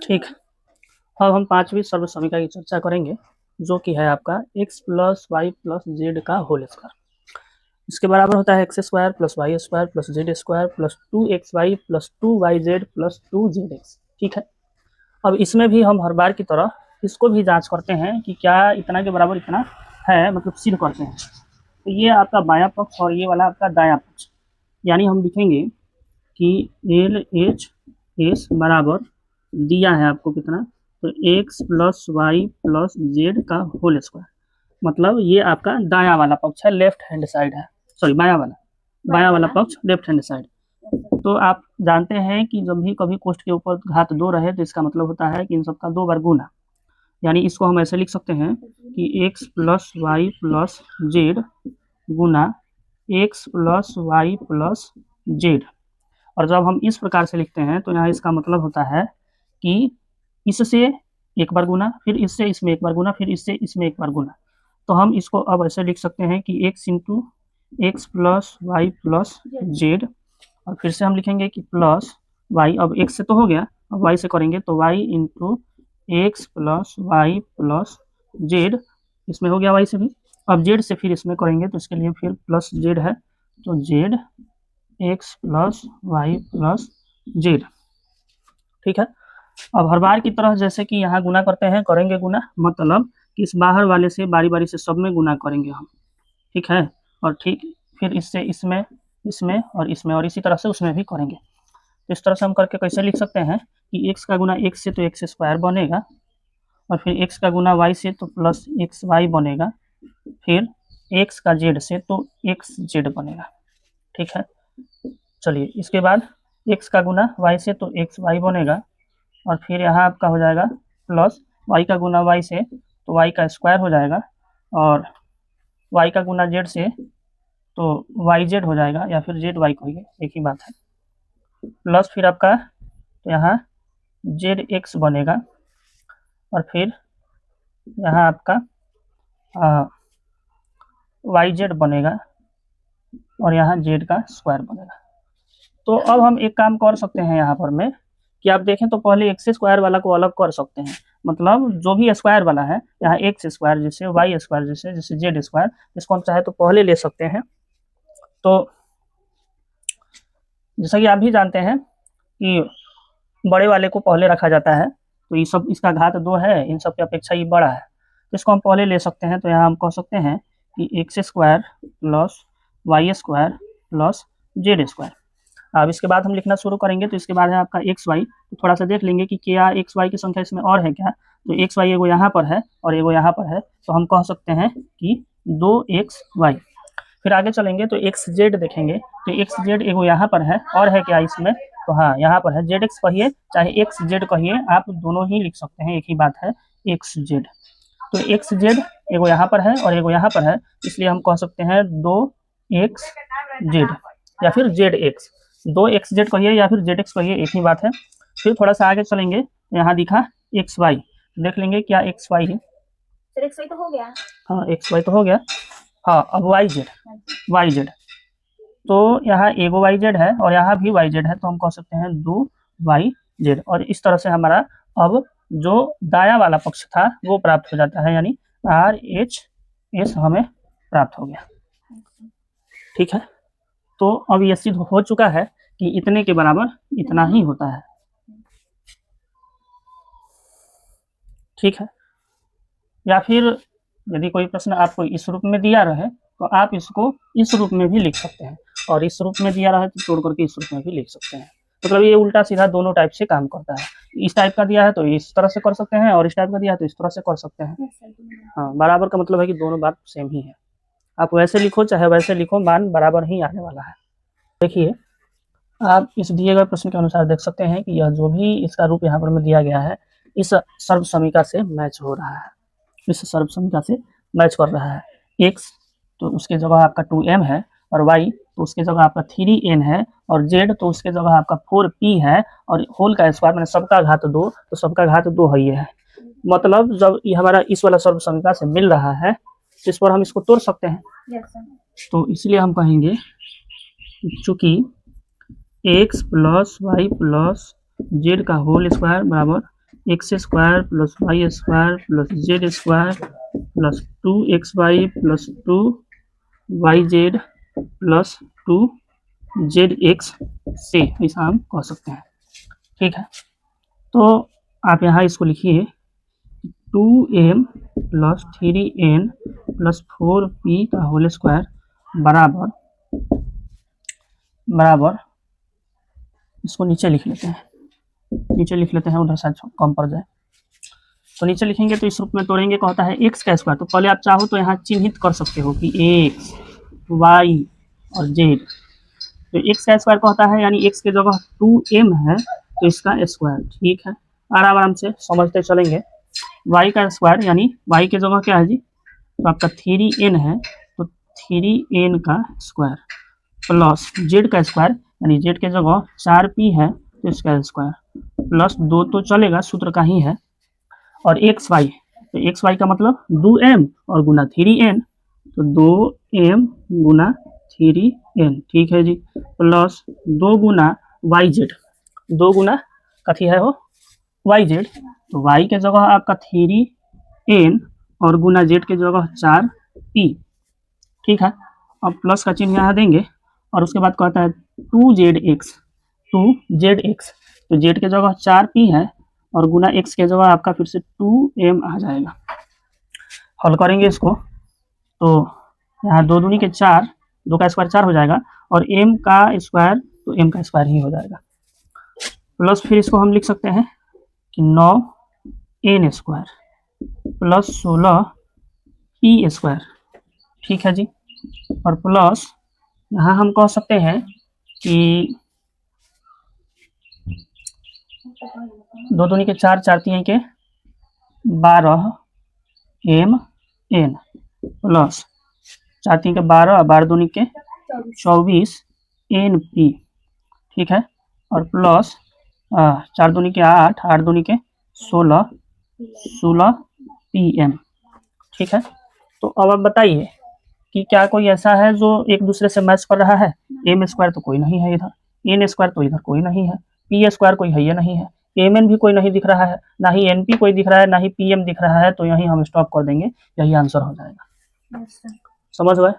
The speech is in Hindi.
ठीक। अब हम पांचवी सर्व समीकरण की चर्चा करेंगे, जो कि है आपका x plus Y plus Z का होल स्क्वायर। इसके बराबर होता है X square plus Y square plus Z square plus 2xy plus 2yz plus 2zx। ठीक है। अब इसमें भी हम हर बार की तरह इसको भी जांच करते हैं कि क्या इतना के बराबर इतना है, मतलब सिद्ध करते हैं। तो ये आपका बायां पक्ष और ये वाला आपका दायां पक्ष, यानी हम लिखेंगे कि एल एच एस बराबर दिया है आपको कितना, तो X plus Y plus Z का होल स्क्वायर, मतलब ये आपका दायां वाला पक्ष है, लेफ्ट हैंड साइड है, सॉरी बायां वाला पक्ष लेफ्ट हैंड साइड। तो आप जानते हैं कि जब भी कभी कोष्ठ के ऊपर घात 2 रहे तो इसका मतलब होता है कि इन सबका 2 बार गुना, यानी इसको हम ऐसे लिख सकते हैं कि x plus Y plus z गुना x plus Y plus Z. और जब हम इस प्रकार से लिखते हैं तो यहाँ इसका मतलब होता है कि इससे एक बार गुना, फिर इससे इसमें एक बार गुना, फिर इससे इसमें एक बार गुना। तो हम इसको अब ऐसे लिख सकते हैं कि X into X plus Y plus Z, और फिर से हम लिखेंगे कि प्लस वाई, अब एक्स से तो हो गया, अब वाई से करेंगे तो Y into X plus Y plus Z, इसमें हो गया वाई से भी। अब जेड से फिर इसमें करेंगे तो इसके लिए फिर प्लस जेड है, तो Z X plus Y plus Z. ठीक है। अब हर बार की तरह जैसे कि यहाँ गुना करते हैं, करेंगे गुना, मतलब कि इस बाहर वाले से बारी बारी से सब में गुना करेंगे हम। ठीक है। और ठीक फिर इससे इसमें, इसमें और इसमें, और इसी तरह से उसमें भी करेंगे। तो इस तरह से हम करके कैसे लिख सकते हैं कि एक्स का गुना एक्स से तो एक्स स्क्वायर बनेगा, और फिर एक्स का गुना वाई से तो प्लस एक्स वाई बनेगा, फिर एक्स का जेड से तो एक्स जेड बनेगा। ठीक है। चलिए इसके बाद एक्स का गुना वाई से तो एक्स वाई बनेगा, और फिर यहाँ आपका हो जाएगा प्लस वाई का गुना वाई से तो वाई का स्क्वायर हो जाएगा, और वाई का गुना जेड से तो वाई जेड हो जाएगा, या फिर जेड वाई कहिए, एक ही बात है। प्लस फिर आपका तो यहाँ जेड एक्स बनेगा, और फिर यहाँ आपका वाई जेड बनेगा, और यहाँ जेड का स्क्वायर बनेगा। तो अब हम एक काम कर सकते हैं यहाँ पर में कि आप देखें तो पहले एक्स स्क्वायर वाला को अलग कर सकते हैं, मतलब जो भी स्क्वायर वाला है, यहाँ एक्स स्क्वायर जैसे वाई स्क्वायर जैसे जैसे जेड स्क्वायर, इसको हम चाहे तो पहले ले सकते हैं। तो जैसा कि आप भी जानते हैं कि बड़े वाले को पहले रखा जाता है, तो ये सब इसका घात 2 है, इन सब की अपेक्षा ये बड़ा है, तो इसको हम पहले ले सकते हैं। तो यहाँ हम कह सकते हैं कि X square plus Y square plus Z square. अब इसके बाद हम लिखना शुरू करेंगे, तो इसके बाद है आपका एक्स वाई। तो थोड़ा सा देख लेंगे कि क्या एक्स वाई की संख्या इसमें और है क्या। तो एक्स वाई एगो यहाँ पर है और एगो यहाँ पर है, तो हम कह सकते हैं कि 2xy। फिर आगे चलेंगे तो एक्स जेड देखेंगे, तो एक्स जेड एगो यहाँ पर है, और है क्या इसमें, तो हाँ यहाँ पर है, जेड एक्स कहिए चाहे एक्स जेड कहिए, आप दोनों ही लिख सकते हैं, एक ही बात है, एक्स जेड। तो एक्स जेड एगो यहाँ पर है और एगो यहाँ पर है, इसलिए हम कह सकते हैं 2x जेड या फिर जेड एक्स, 2x जेड कहिए या फिर जेड एक्स कहिए, एक ही बात है। फिर थोड़ा सा आगे चलेंगे, यहाँ दिखा एक्स वाई, देख लेंगे क्या एक्स वाई है, एक्स वाई तो हो गया, हाँ एक्स वाई तो हो गया, हाँ अब वाई जेड, तो यहाँ एगो वाई जेड है और यहाँ भी वाई जेड है, तो हम कह सकते हैं 2yz। और इस तरह से हमारा अब जो दाया वाला पक्ष था वो प्राप्त हो जाता है, यानी RHS हमें प्राप्त हो गया। ठीक है। तो अब यह सिद्ध हो चुका है कि इतने के बराबर इतना ही होता है। ठीक है। या फिर यदि कोई प्रश्न आपको इस रूप में दिया रहे तो आप इसको इस रूप में भी लिख सकते हैं, और इस रूप में दिया रहे तो तोड़ करके इस रूप में भी लिख सकते हैं। मतलब ये उल्टा सीधा दोनों टाइप से काम करता है। इस टाइप का दिया है तो इस तरह से कर सकते हैं, और इस टाइप का दिया है तो इस तरह से कर सकते हैं। हाँ, बराबर का मतलब है कि दोनों बात सेम ही है, आप वैसे लिखो चाहे वैसे लिखो, मान बराबर ही आने वाला है। देखिए आप इस दिए गए प्रश्न के अनुसार देख सकते हैं कि यह जो भी इसका रूप यहाँ पर में दिया गया है, इस सर्व समीकरण से मैच हो रहा है, इस सर्व समीकरण से मैच कर रहा है। x तो उसके जगह आपका 2m है, और y तो उसके जगह आपका 3n है, और z तो उसके जगह आपका 4p है, और होल का स्क्वायर मैंने सबका घात 2, तो सबका घात 2 ही है। मतलब जब ये हमारा इस वाला सर्व समीकरण से मिल रहा है, इस पर हम इसको तोड़ सकते हैं। तो इसलिए हम कहेंगे चूंकि x plus Y plus Z का होल स्क्वायर बराबर X square plus Y square plus Z square plus 2xy plus 2yz plus 2zx से ऐसा हम कह सकते हैं। ठीक है, तो आप यहाँ इसको लिखिए 2m plus 3n plus 4p का होल स्क्वायर बराबर इसको नीचे लिख लेते हैं, उधर शायद कम पड़ जाए। तो नीचे लिखेंगे तो इस रूप में तोड़ेंगे, कहता है एक्स का स्क्वायर। तो पहले आप चाहो तो यहाँ चिन्हित कर सकते हो कि एक्स वाई और जेड। तो एक्स का स्क्वायर कहता है यानी एक्स के जगह 2m है तो इसका स्क्वायर। ठीक है, आराम से समझते चलेंगे। वाई का स्क्वायर यानी वाई के जगह क्या है जी, तो आपका 3n है तो 3n का स्क्वायर प्लस जेड का स्क्वायर यानी जेड के जगह 4p है तो इसका स्क्वायर प्लस 2 तो चलेगा, सूत्र का ही है, और एक्स वाई, तो एक्स वाई का मतलब 2m और गुना 3n, तो 2m गुना 3n। ठीक है जी, प्लस 2 गुना वाई जेड, 2 गुना कथी है वो वाई जेड, तो वाई के जगह आपका 3n और गुना जेड के जगह 4p। ठीक है, अब प्लस का चिन्ह यहाँ देंगे और उसके बाद कहता है 2zx, तो जेड के जगह 4p है और गुना x के जगह आपका फिर से 2m आ जाएगा। हल करेंगे इसको तो यहाँ 2 दूनी के 4, 2 का स्क्वायर 4 हो जाएगा और m का स्क्वायर तो m का स्क्वायर ही हो जाएगा। प्लस फिर इसको हम लिख सकते हैं कि 9n square plus 16p square. ठीक है जी, और प्लस यहाँ हम कह सकते हैं कि 2 दूनी के 4, 4 3 के 12m n प्लस 4 3 के 12, 12 दूनी के 24np। ठीक है, और प्लस 4 दूनी के 8, 8 दूनी के 16pm। ठीक है, तो अब आप बताइए कि क्या कोई ऐसा है जो एक दूसरे से मैच कर रहा है। एम स्क्वायर तो कोई नहीं है इधर, एन स्क्वायर तो इधर कोई नहीं है, पी स्क्वायर कोई है या नहीं है, एम एन भी कोई नहीं दिख रहा है, ना ही एन पी कोई दिख रहा है, ना ही पी एम दिख रहा है। तो यहीं हम स्टॉप कर देंगे, यही आंसर हो जाएगा। समझ गए?